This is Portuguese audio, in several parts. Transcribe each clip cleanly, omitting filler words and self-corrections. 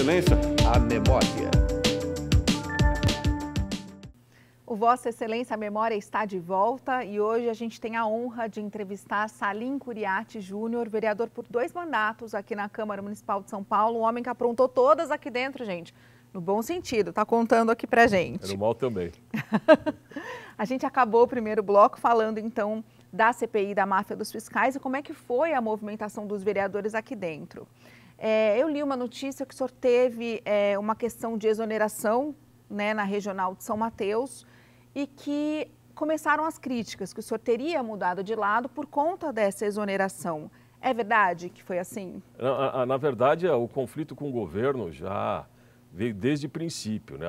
Excelência, a memória. O Vossa Excelência, a memória está de volta e hoje a gente tem a honra de entrevistar Salim Curiati Júnior, vereador por 2 mandatos aqui na Câmara Municipal de São Paulo, um homem que aprontou todas aqui dentro, gente, no bom sentido, tá contando aqui pra gente. É no mal também. A gente acabou o primeiro bloco falando então da CPI da máfia dos fiscais e como é que foi a movimentação dos vereadores aqui dentro. Eu li uma notícia que o senhor teve uma questão de exoneração, né, na Regional de São Mateus, e que começaram as críticas, que o senhor teria mudado de lado por conta dessa exoneração. É verdade que foi assim? Na verdade, o conflito com o governo já veio desde o princípio, né?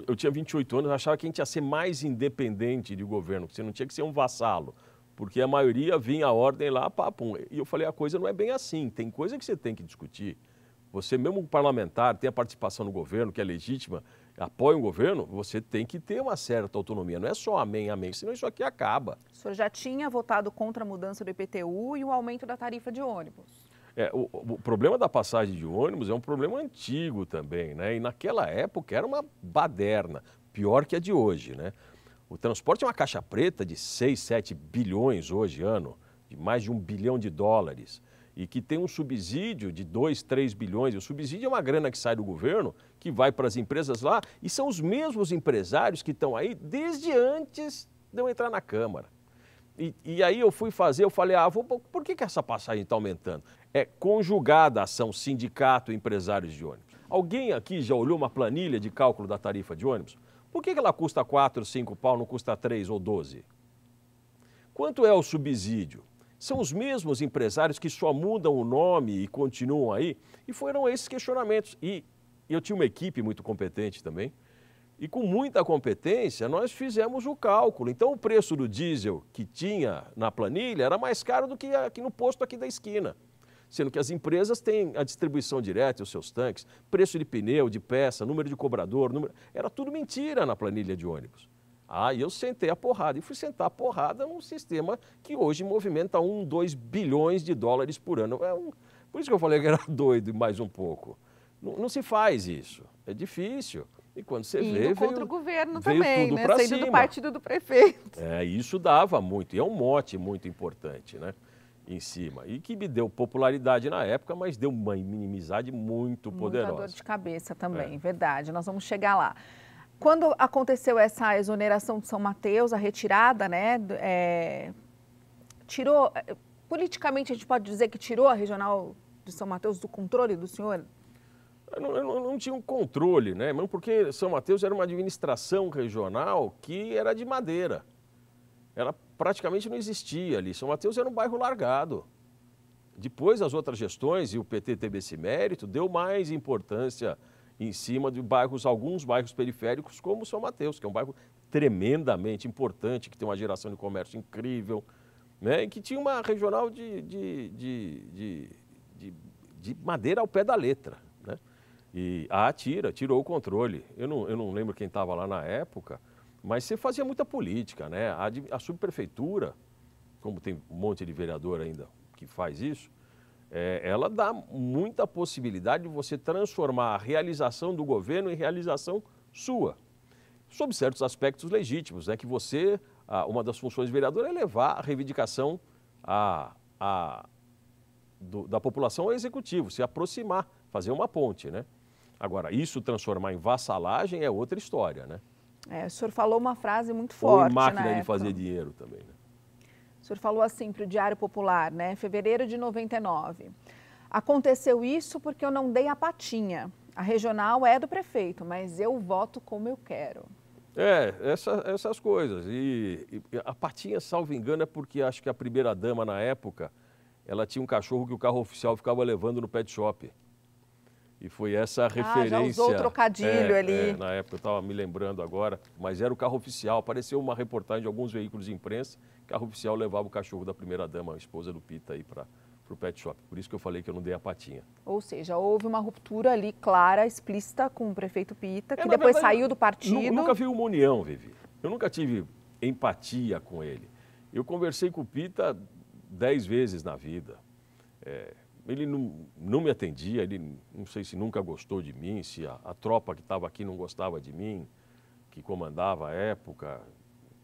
Eu tinha 28 anos, eu achava que a gente ia ser mais independente do governo, que você não tinha que ser um vassalo, porque a maioria vinha a ordem lá, papum. E eu falei, a coisa não é bem assim, tem coisa que você tem que discutir. Você mesmo um parlamentar, tem a participação no governo, que é legítima, apoia um governo, você tem que ter uma certa autonomia. Não é só amém, amém, senão isso aqui acaba. O senhor já tinha votado contra a mudança do IPTU e o aumento da tarifa de ônibus. O problema da passagem de ônibus é um problema antigo também, né? E naquela época era uma baderna, pior que a de hoje, né? O transporte é uma caixa preta de 6, 7 bilhões hoje, ano, de mais de $1 bilhão, e que tem um subsídio de 2, 3 bilhões. E o subsídio é uma grana que sai do governo, que vai para as empresas lá, e são os mesmos empresários que estão aí desde antes de eu entrar na Câmara. E aí eu falei, por que essa passagem está aumentando? É conjugada a ação sindicato e empresários de ônibus. Alguém aqui já olhou uma planilha de cálculo da tarifa de ônibus? Por que ela custa 4, 5 pau, não custa 3 ou 12? Quanto é o subsídio? São os mesmos empresários que só mudam o nome e continuam aí, e foram esses questionamentos. E eu tinha uma equipe muito competente também, e com muita competência nós fizemos o cálculo. Então o preço do diesel que tinha na planilha era mais caro do que aqui no posto aqui da esquina. Sendo que as empresas têm a distribuição direta, os seus tanques, preço de pneu, de peça, número de cobrador, era tudo mentira na planilha de ônibus. E eu sentei a porrada, e fui sentar a porrada num sistema que hoje movimenta 1, 2 bilhões de dólares por ano. Por isso que eu falei que era doido mais um pouco. Não se faz isso, é difícil. E quando você vê, contra o governo veio também, tudo né? pra Saindo cima. do partido do prefeito. Isso dava muito, e é um mote muito importante, né? Em cima. E que me deu popularidade na época, mas deu uma inimizade muito poderosa. Muita dor de cabeça também, verdade. Nós vamos chegar lá. Quando aconteceu essa exoneração de São Mateus, a retirada, né, tirou, politicamente a gente pode dizer que tirou a Regional de São Mateus do controle do senhor? Eu não tinha um controle, né? Mesmo porque São Mateus era uma administração regional que era de madeira. Ela praticamente não existia ali. São Mateus era um bairro largado. Depois as outras gestões, e o PT teve esse mérito, deu mais importância em cima de alguns bairros periféricos, como São Mateus, que é um bairro tremendamente importante, que tem uma geração de comércio incrível, né? E que tinha uma regional de madeira ao pé da letra, né? E tirou o controle. Eu não lembro quem estava lá na época, mas você fazia muita política, né? A subprefeitura, como tem um monte de vereador ainda que faz isso, ela dá muita possibilidade de você transformar a realização do governo em realização sua, sob certos aspectos legítimos, né? Que você, uma das funções do vereador é levar a reivindicação da população ao executivo, se aproximar, fazer uma ponte, né? Agora, isso transformar em vassalagem é outra história, né? O senhor falou uma frase muito forte, ou em máquina na de época. fazer dinheiro também, né? O senhor falou assim para o Diário Popular, né? Fevereiro de 99. Aconteceu isso porque eu não dei a patinha. A regional é do prefeito, mas eu voto como eu quero. Essas coisas. E a patinha, salvo engano, é porque acho que a primeira-dama, na época, ela tinha um cachorro que o carro oficial ficava levando no pet shop. E foi essa referência. Já usou o trocadilho ali. Na época, eu estava me lembrando agora, mas era o carro oficial. Apareceu uma reportagem de alguns veículos de imprensa, o carro oficial levava o cachorro da primeira-dama, a esposa do Pita, aí para o pet shop. Por isso que eu falei que eu não dei a patinha. Ou seja, houve uma ruptura ali clara, explícita com o prefeito Pita, que depois saiu do partido. Nunca vi uma união, Vivi. Eu nunca tive empatia com ele. Eu conversei com o Pita 10 vezes na vida. ele não me atendia, ele não sei se nunca gostou de mim, se a tropa que estava aqui não gostava de mim, que comandava a época,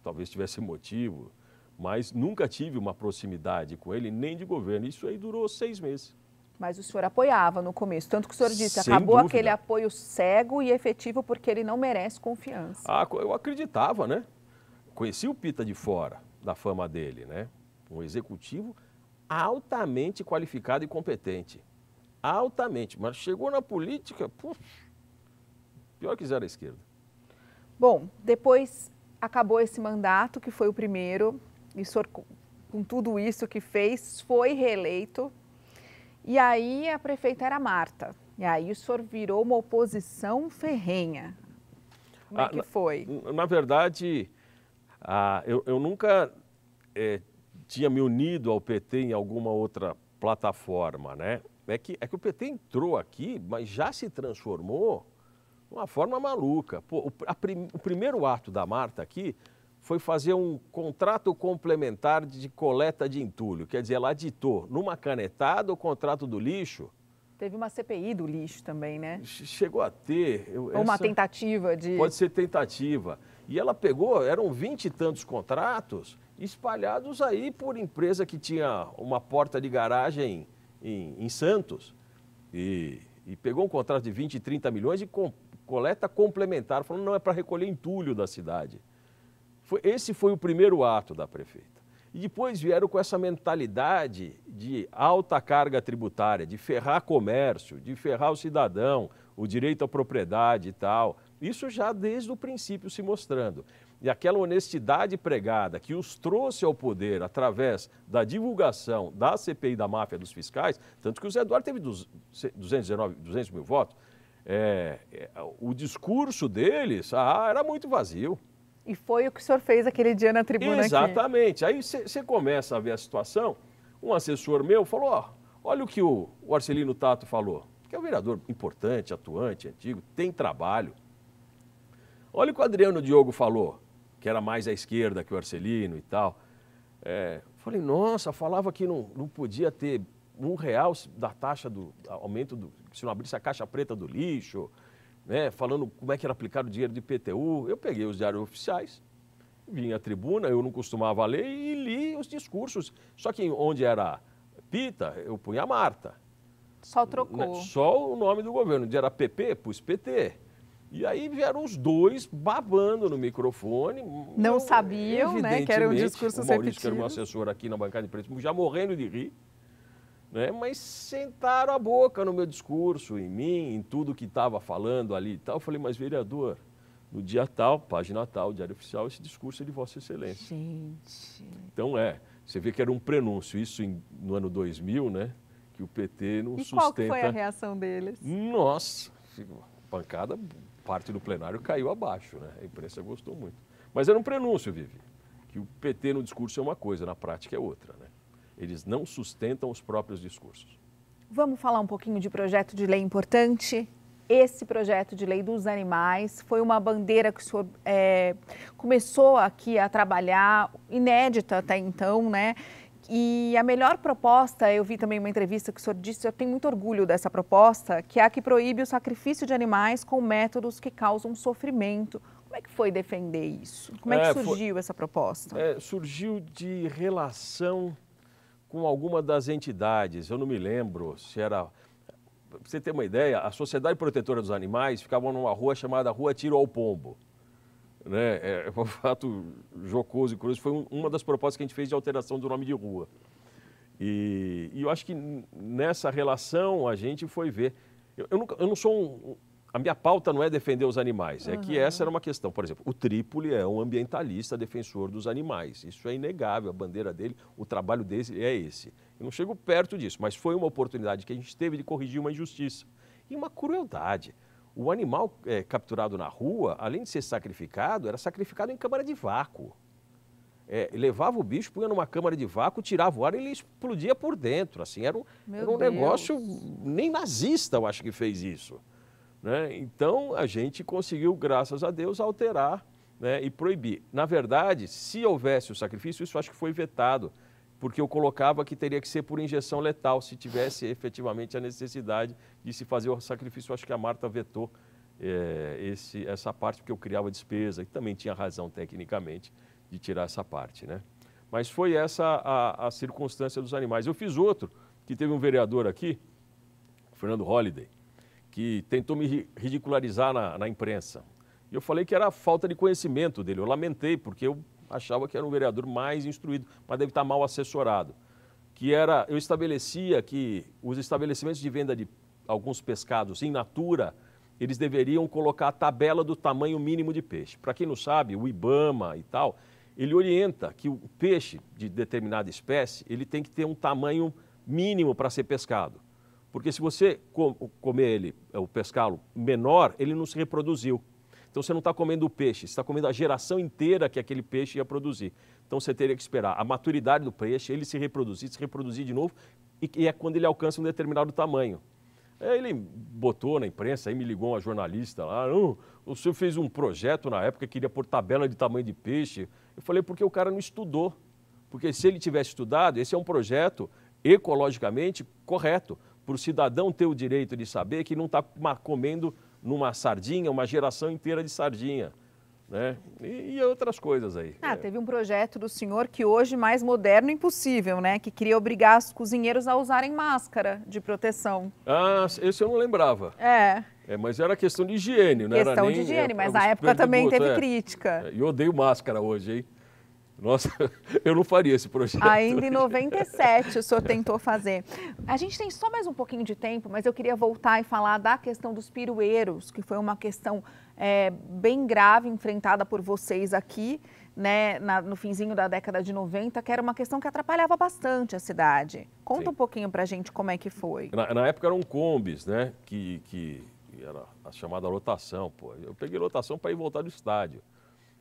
talvez tivesse motivo, mas nunca tive uma proximidade com ele, nem de governo. Isso aí durou 6 meses. Mas o senhor apoiava no começo, tanto que o senhor disse, Sem acabou dúvida. aquele apoio cego e efetivo porque ele não merece confiança. Ah, eu acreditava, né? Conheci o Pita de fora da fama dele, né? Um executivo altamente qualificado e competente. Altamente. Mas chegou na política, puf, pior que zero à esquerda. Bom, depois acabou esse mandato, que foi o primeiro, e o senhor, com tudo isso que fez, foi reeleito. E aí a prefeita era Marta. E aí o senhor virou uma oposição ferrenha. Como é que foi? Na verdade, eu nunca tinha me unido ao PT em alguma outra plataforma, né? É que o PT entrou aqui, mas já se transformou de uma forma maluca. Pô, o primeiro ato da Marta aqui foi fazer um contrato complementar de coleta de entulho. Quer dizer, ela ditou numa canetada o contrato do lixo. Teve uma CPI do lixo também, né? Chegou a ter. Ou uma tentativa de... Pode ser tentativa. E ela pegou, eram 20 e tantos contratos espalhados aí por empresa que tinha uma porta de garagem em Santos. E pegou um contrato de 20 e 30 milhões de coleta complementar, falando não é para recolher entulho da cidade. Esse foi o primeiro ato da prefeita. E depois vieram com essa mentalidade de alta carga tributária, de ferrar comércio, de ferrar o cidadão, o direito à propriedade e tal. Isso já desde o princípio se mostrando. E aquela honestidade pregada que os trouxe ao poder através da divulgação da CPI da máfia dos fiscais, tanto que o Zé Eduardo teve 200 mil votos, o discurso deles era muito vazio. E foi o que o senhor fez aquele dia na tribuna. Exatamente. Aí você começa a ver a situação. Um assessor meu falou, olha o que o Arcelino Tato falou, que é um vereador importante, atuante, antigo, tem trabalho. Olha o que o Adriano Diogo falou, que era mais à esquerda que o Arcelino e tal. Falei, nossa, falava que não podia ter R$1 da taxa do aumento, se não abrisse a caixa preta do lixo, né, falando como é que era aplicado o dinheiro do IPTU. Eu peguei os diários oficiais, vim à tribuna, eu não costumava ler e li os discursos. Só que onde era Pita, eu punha Marta. Só trocou. Né, só o nome do governo. Onde era PP, pus PT. E aí vieram os dois babando no microfone. Não sabiam, né, que era um discurso repetido. O Maurício, que era meu assessor aqui na bancada de imprensa, já morrendo de rir. Né? Mas sentaram a boca no meu discurso, em mim, em tudo que estava falando ali e tal. Eu falei, mas vereador, no dia tal, página tal, Diário Oficial, esse discurso é de Vossa Excelência. Gente... Então você vê que era um prenúncio, isso no ano 2000, né? Que o PT não sustenta... E qual que foi a reação deles? Nossa, pancada, parte do plenário caiu abaixo, né? A imprensa gostou muito. Mas era um prenúncio, Vivi, que o PT no discurso é uma coisa, na prática é outra, né? Eles não sustentam os próprios discursos. Vamos falar um pouquinho de projeto de lei importante? Esse projeto de lei dos animais foi uma bandeira que o senhor começou aqui a trabalhar, inédita até então, né? E a melhor proposta, eu vi também uma entrevista que o senhor disse, eu tenho muito orgulho dessa proposta, que é a que proíbe o sacrifício de animais com métodos que causam sofrimento. Como é que foi defender isso? Como é que surgiu essa proposta? Surgiu de relação com alguma das entidades, eu não me lembro se era... Pra você ter uma ideia, a Sociedade Protetora dos Animais ficava numa rua chamada Rua Tiro ao Pombo. Né? É um fato jocoso e curioso, foi uma das propostas que a gente fez de alteração do nome de rua. E eu acho que nessa relação a gente foi ver... Eu não sou a minha pauta não é defender os animais, é que essa era uma questão. Por exemplo, o Trípoli é um ambientalista defensor dos animais, isso é inegável, a bandeira dele, o trabalho dele é esse. Eu não chego perto disso, mas foi uma oportunidade que a gente teve de corrigir uma injustiça e uma crueldade. O animal capturado na rua, além de ser sacrificado, era sacrificado em câmara de vácuo. Levava o bicho, punha numa câmara de vácuo, tirava o ar e ele explodia por dentro. Assim, era um negócio, nem nazista eu acho que fez isso. Né? Então, a gente conseguiu, graças a Deus, alterar, né, e proibir. Na verdade, se houvesse o sacrifício, isso acho que foi vetado porque eu colocava que teria que ser por injeção letal, se tivesse efetivamente a necessidade de se fazer o sacrifício. Eu acho que a Marta vetou essa parte, porque eu criava despesa, e também tinha razão tecnicamente de tirar essa parte, né? Mas foi essa a circunstância dos animais. Eu fiz outro, que teve um vereador aqui, Fernando Holliday, que tentou me ridicularizar na imprensa. E eu falei que era falta de conhecimento dele, eu lamentei, porque eu achava que era um vereador mais instruído, mas deve estar mal assessorado. Eu estabelecia que os estabelecimentos de venda de alguns pescados in natura, eles deveriam colocar a tabela do tamanho mínimo de peixe. Para quem não sabe, o IBAMA e tal, ele orienta que o peixe de determinada espécie, ele tem que ter um tamanho mínimo para ser pescado. Porque se você comer ele, pescá-lo menor, ele não se reproduziu. Então você não está comendo o peixe, você está comendo a geração inteira que aquele peixe ia produzir. Então você teria que esperar a maturidade do peixe, ele se reproduzir de novo, e é quando ele alcança um determinado tamanho. Aí ele botou na imprensa, aí me ligou uma jornalista lá, o senhor fez um projeto na época, queria pôr tabela de tamanho de peixe. Eu falei, porque o cara não estudou. Porque se ele tivesse estudado, esse é um projeto ecologicamente correto, para o cidadão ter o direito de saber que não está comendo numa sardinha, uma geração inteira de sardinha, né? E outras coisas aí. Teve um projeto do senhor que hoje mais moderno impossível, né? Que queria obrigar os cozinheiros a usarem máscara de proteção. Esse eu não lembrava. Mas era questão de higiene, não era nem... Questão de higiene, mas na época também teve crítica. E eu odeio máscara hoje, hein? Nossa, eu não faria esse projeto. Ainda em 97 o senhor tentou fazer. A gente tem só mais um pouquinho de tempo, mas eu queria voltar e falar da questão dos pirueiros, que foi uma questão bem grave enfrentada por vocês aqui, né, no finzinho da década de 90, que era uma questão que atrapalhava bastante a cidade. Conta um pouquinho pra gente como é que foi. Na época eram combis, né, que era a chamada lotação. Pô. Eu peguei lotação para ir voltar do estádio,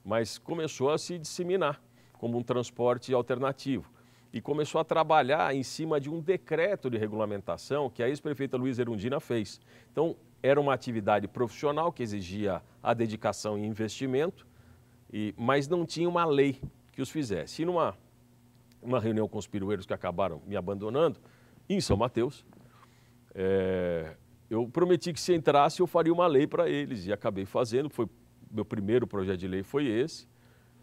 mas começou a se disseminar como um transporte alternativo. E começou a trabalhar em cima de um decreto de regulamentação que a ex-prefeita Luísa Erundina fez. Então, era uma atividade profissional que exigia a dedicação e investimento, mas não tinha uma lei que os fizesse. E numa reunião com os pirueiros que acabaram me abandonando, em São Mateus, eu prometi que se entrasse eu faria uma lei para eles, e acabei fazendo. Meu primeiro projeto de lei foi esse.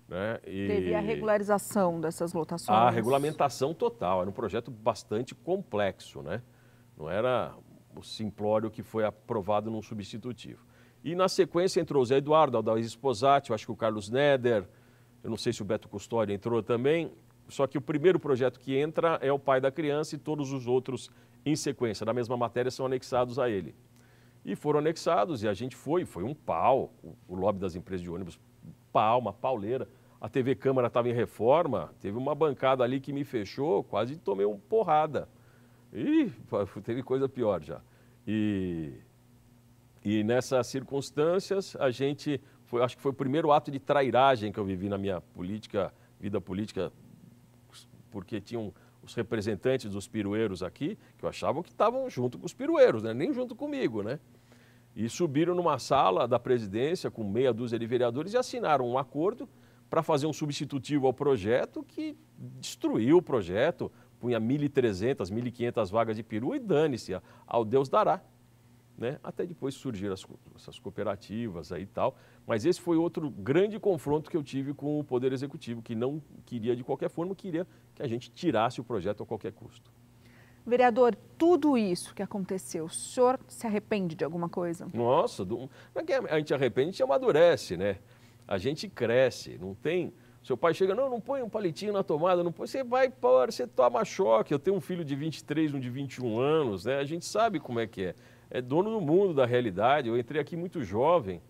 Né? Teve a regularização dessas lotações? A regulamentação total, era um projeto bastante complexo, né? Não era o simplório que foi aprovado num substitutivo. E na sequência entrou o Zé Eduardo, Aldair Sposati, eu acho que o Carlos Neder, eu não sei se o Beto Custódio entrou também, só que o primeiro projeto que entra é o pai da criança e todos os outros em sequência, da mesma matéria, são anexados a ele. E foram anexados e a gente foi um pau, o lobby das empresas de ônibus, uma pauleira. A TV Câmara estava em reforma, teve uma bancada ali que me fechou, quase tomei uma porrada. E teve coisa pior já. E nessas circunstâncias, acho que foi o primeiro ato de trairagem que eu vivi na minha vida política, porque tinham os representantes dos pirueiros aqui, que eu achavam que estavam junto com os pirueiros, né? Nem junto comigo, né? E subiram numa sala da presidência com meia dúzia de vereadores e assinaram um acordo para fazer um substitutivo ao projeto que destruiu o projeto, punha 1.300, 1.500 vagas de perua e dane-se, ao Deus dará. Né? Até depois surgiram essas cooperativas aí e tal, mas esse foi outro grande confronto que eu tive com o Poder Executivo, que não queria de qualquer forma, queria que a gente tirasse o projeto a qualquer custo. Vereador, tudo isso que aconteceu, o senhor se arrepende de alguma coisa? Nossa, não é que a gente arrepende, a gente amadurece, né? A gente cresce, não tem... Seu pai chega, não põe um palitinho na tomada, não põe, você vai pôr, você toma choque. Eu tenho um filho de 23, um de 21 anos, né? A gente sabe como é que é. É dono do mundo, da realidade. Eu entrei aqui muito jovem.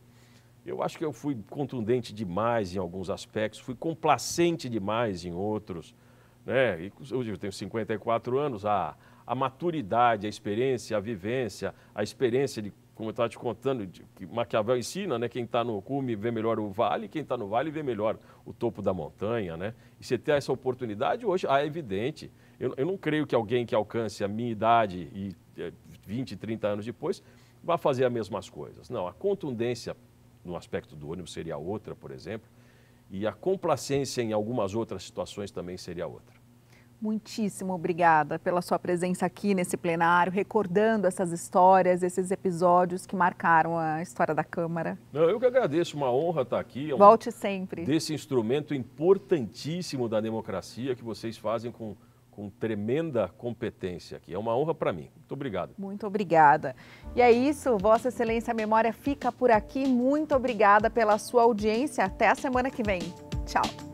Eu acho que eu fui contundente demais em alguns aspectos, fui complacente demais em outros. Né? E hoje eu tenho 54 anos, a maturidade, a experiência, a vivência, a experiência de, como eu estava te contando, que Maquiavel ensina, né? Quem está no cume vê melhor o vale, quem está no vale vê melhor o topo da montanha. Né? E você ter essa oportunidade hoje, é evidente. Eu não creio que alguém que alcance a minha idade e 20, 30 anos depois vá fazer as mesmas coisas. Não, a contundência no aspecto do ônibus seria outra, por exemplo, e a complacência em algumas outras situações também seria outra. Muitíssimo obrigada pela sua presença aqui nesse plenário, recordando essas histórias, esses episódios que marcaram a história da Câmara. Não, eu que agradeço, uma honra estar aqui. Volte sempre. Desse instrumento importantíssimo da democracia que vocês fazem com tremenda competência aqui. É uma honra para mim. Muito obrigado. Muito obrigada. E é isso, Vossa Excelência, a memória fica por aqui. Muito obrigada pela sua audiência. Até a semana que vem. Tchau.